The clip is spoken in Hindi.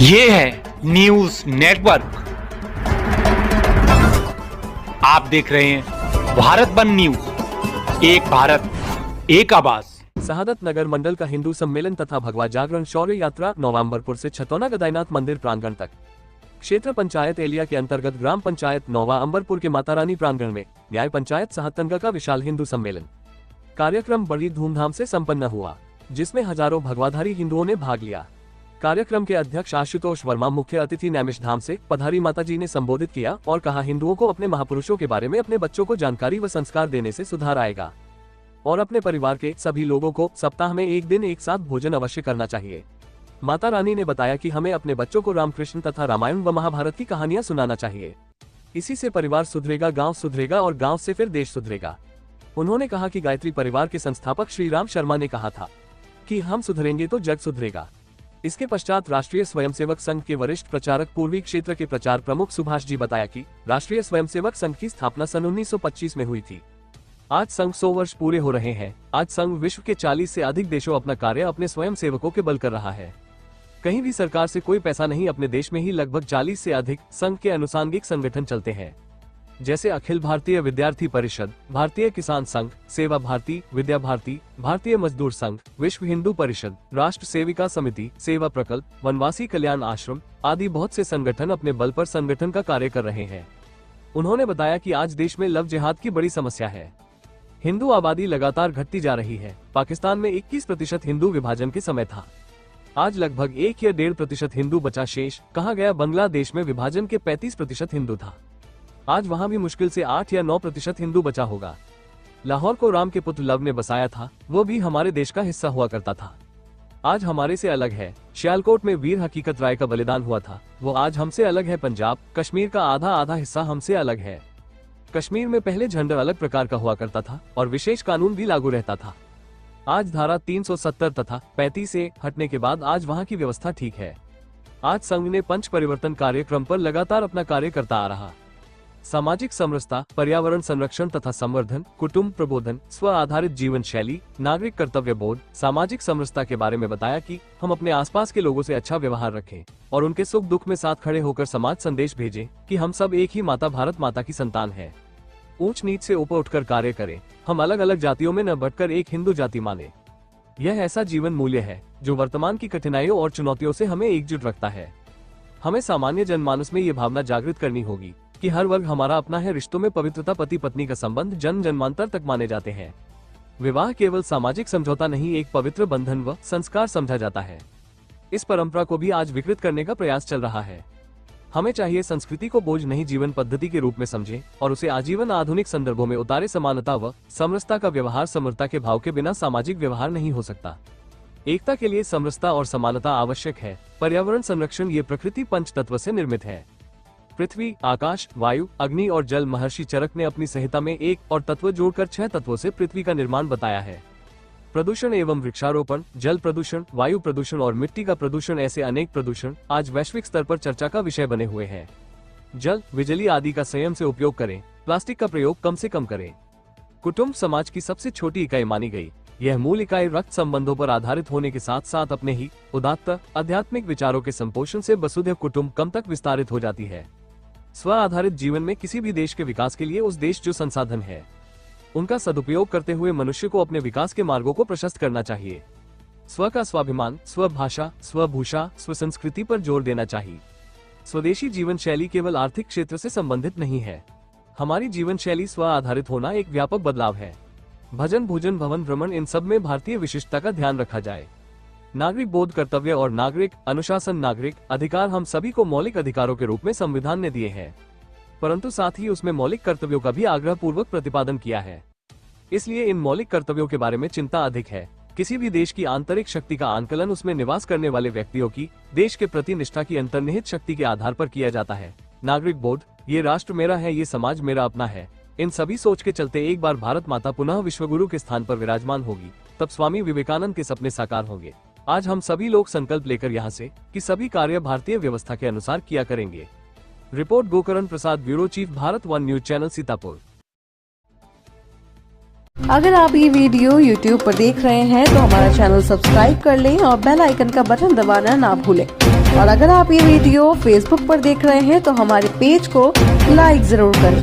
ये है न्यूज नेटवर्क। आप देख रहे हैं भारत बंद न्यूज, एक भारत एक आवाज। शहादत नगर मंडल का हिंदू सम्मेलन तथा भगवा जागरण शौर्य यात्रा नौवांबरपुर से छतौना गदाईनाथ मंदिर प्रांगण तक। क्षेत्र पंचायत एलिया के अंतर्गत ग्राम पंचायत नौवा अंबरपुर के माता रानी प्रांगण में न्याय पंचायत साहतनगर का विशाल हिंदू सम्मेलन कार्यक्रम बड़ी धूमधाम से संपन्न हुआ, जिसमें हजारों भगवाधारी हिंदुओं ने भाग लिया। कार्यक्रम के अध्यक्ष आशुतोष वर्मा मुख्य अतिथि नैमिष धाम से पधारी माता जी ने संबोधित किया और कहा, हिंदुओं को अपने महापुरुषों के बारे में अपने बच्चों को जानकारी व संस्कार देने से सुधार आएगा और अपने परिवार के सभी लोगों को सप्ताह में एक दिन एक साथ भोजन अवश्य करना चाहिए। माता रानी ने बताया कि हमें अपने बच्चों को रामकृष्ण तथा रामायण व महाभारत की कहानियां सुनाना चाहिए। इसी से परिवार सुधरेगा, गांव सुधरेगा और गांव से फिर देश सुधरेगा। उन्होंने कहा कि गायत्री परिवार के संस्थापक श्री राम शर्मा ने कहा था कि हम सुधरेंगे तो जग सुधरेगा। इसके पश्चात राष्ट्रीय स्वयंसेवक संघ के वरिष्ठ प्रचारक पूर्वी क्षेत्र के प्रचार प्रमुख सुभाष जी बताया कि राष्ट्रीय स्वयंसेवक संघ की स्थापना सन 1925 में हुई थी। आज संघ 100 वर्ष पूरे हो रहे हैं। आज संघ विश्व के 40 से अधिक देशों अपना कार्य अपने स्वयंसेवकों के बल कर रहा है। कहीं भी सरकार से कोई पैसा नहीं। अपने देश में ही लगभग 40 से अधिक संघ के अनुसांगिक संगठन चलते हैं, जैसे अखिल भारतीय विद्यार्थी परिषद, भारतीय किसान संघ, सेवा भारती, विद्या भारती, भारतीय मजदूर संघ, विश्व हिंदू परिषद, राष्ट्र सेविका समिति, सेवा प्रकल्प, वनवासी कल्याण आश्रम आदि बहुत से संगठन अपने बल पर संगठन का कार्य कर रहे हैं। उन्होंने बताया कि आज देश में लव जिहाद की बड़ी समस्या है। हिंदू आबादी लगातार घटती जा रही है। पाकिस्तान में 21% हिंदू विभाजन के समय था, आज लगभग 1 या 1.5% हिंदू बचा शेष। कहा गया बांग्लादेश में विभाजन के 35% हिंदू था, आज वहां भी मुश्किल से 8 या 9% हिंदू बचा होगा। लाहौर को राम के पुत्र लव ने बसाया था, वो भी हमारे देश का हिस्सा हुआ करता था, आज हमारे से अलग है। सियालकोट में वीर हकीकत राय का बलिदान हुआ था, वो आज हमसे अलग है। पंजाब कश्मीर का आधा आधा हिस्सा हमसे अलग है। कश्मीर में पहले झंडा अलग प्रकार का हुआ करता था और विशेष कानून भी लागू रहता था। आज धारा 370 तथा 35 से हटने के बाद आज वहां की व्यवस्था ठीक है। आज संघ ने पंच परिवर्तन कार्यक्रम पर लगातार अपना कार्य करता आ रहा। सामाजिक समरसता, पर्यावरण संरक्षण तथा संवर्धन, कुटुंब प्रबोधन, स्व आधारित जीवन शैली, नागरिक कर्तव्य बोध, सामाजिक समरसता के बारे में बताया कि हम अपने आसपास के लोगों से अच्छा व्यवहार रखें और उनके सुख दुख में साथ खड़े होकर समाज संदेश भेजें कि हम सब एक ही माता भारत माता की संतान है। ऊंच नीच से ऊपर उठकर कार्य करें। हम अलग अलग जातियों में न बंटकर एक हिंदू जाति माने। यह ऐसा जीवन मूल्य है जो वर्तमान की कठिनाइयों और चुनौतियों से हमें एकजुट रखता है। हमें सामान्य जनमानस में ये भावना जागृत करनी होगी कि हर वर्ग हमारा अपना है। रिश्तों में पवित्रता, पति पत्नी का संबंध जन्म जन्मांतर तक माने जाते हैं। विवाह केवल सामाजिक समझौता नहीं, एक पवित्र बंधन व संस्कार समझा जाता है। इस परंपरा को भी आज विकृत करने का प्रयास चल रहा है। हमें चाहिए संस्कृति को बोझ नहीं, जीवन पद्धति के रूप में समझें और उसे आजीवन आधुनिक संदर्भों में उतारे। समानता व समरसता का व्यवहार समरता के भाव के बिना सामाजिक व्यवहार नहीं हो सकता। एकता के लिए समरसता और समानता आवश्यक है। पर्यावरण संरक्षण ये प्रकृति पंच तत्व से निर्मित है। पृथ्वी, आकाश, वायु, अग्नि और जल। महर्षि चरक ने अपनी संहिता में एक और तत्व जोड़कर 6 तत्वों से पृथ्वी का निर्माण बताया है। प्रदूषण एवं वृक्षारोपण, जल प्रदूषण, वायु प्रदूषण और मिट्टी का प्रदूषण, ऐसे अनेक प्रदूषण आज वैश्विक स्तर पर चर्चा का विषय बने हुए हैं। जल, बिजली आदि का संयम से उपयोग करें। प्लास्टिक का प्रयोग कम से कम करें। कुटुंब समाज की सबसे छोटी इकाई मानी गई। यह मूल इकाई रक्त संबंधों पर आधारित होने के साथ साथ अपने ही उदात्त आध्यात्मिक विचारों के संपोषण से वसुधैव कुटुंबकम तक विस्तारित हो जाती है। स्व आधारित जीवन में किसी भी देश के विकास के लिए उस देश जो संसाधन है उनका सदुपयोग करते हुए मनुष्य को अपने विकास के मार्गों को प्रशस्त करना चाहिए। स्व का स्वाभिमान, स्व भाषा, स्व भूषा, स्व संस्कृति पर जोर देना चाहिए। स्वदेशी जीवन शैली केवल आर्थिक क्षेत्र से संबंधित नहीं है। हमारी जीवन शैली स्व आधारित होना एक व्यापक बदलाव है। भजन, भोजन, भवन, भ्रमण, इन सब में भारतीय विशिष्टता का ध्यान रखा जाए। नागरिक बोध, कर्तव्य और नागरिक अनुशासन। नागरिक अधिकार हम सभी को मौलिक अधिकारों के रूप में संविधान ने दिए हैं, परंतु साथ ही उसमें मौलिक कर्तव्यों का भी आग्रह पूर्वक प्रतिपादन किया है। इसलिए इन मौलिक कर्तव्यों के बारे में चिंता अधिक है। किसी भी देश की आंतरिक शक्ति का आंकलन उसमें निवास करने वाले व्यक्तियों की देश के प्रति निष्ठा की अंतर्निहित शक्ति के आधार पर किया जाता है। नागरिक बोध, ये राष्ट्र मेरा है, ये समाज मेरा अपना है, इन सभी सोच के चलते एक बार भारत माता पुनः विश्वगुरु के स्थान पर विराजमान होगी, तब स्वामी विवेकानंद के सपने साकार होंगे। आज हम सभी लोग संकल्प लेकर यहाँ से कि सभी कार्य भारतीय व्यवस्था के अनुसार किया करेंगे। Report Gokaran Prasad, bureau chief, Bharat one news channel, Sitapur. अगर आप ये वीडियो YouTube पर देख रहे हैं तो हमारा चैनल सब्सक्राइब कर लें और बेल आइकन का बटन दबाना ना भूलें। और अगर आप ये वीडियो फेसबुक पर देख रहे हैं तो हमारे पेज को लाइक जरूर करें।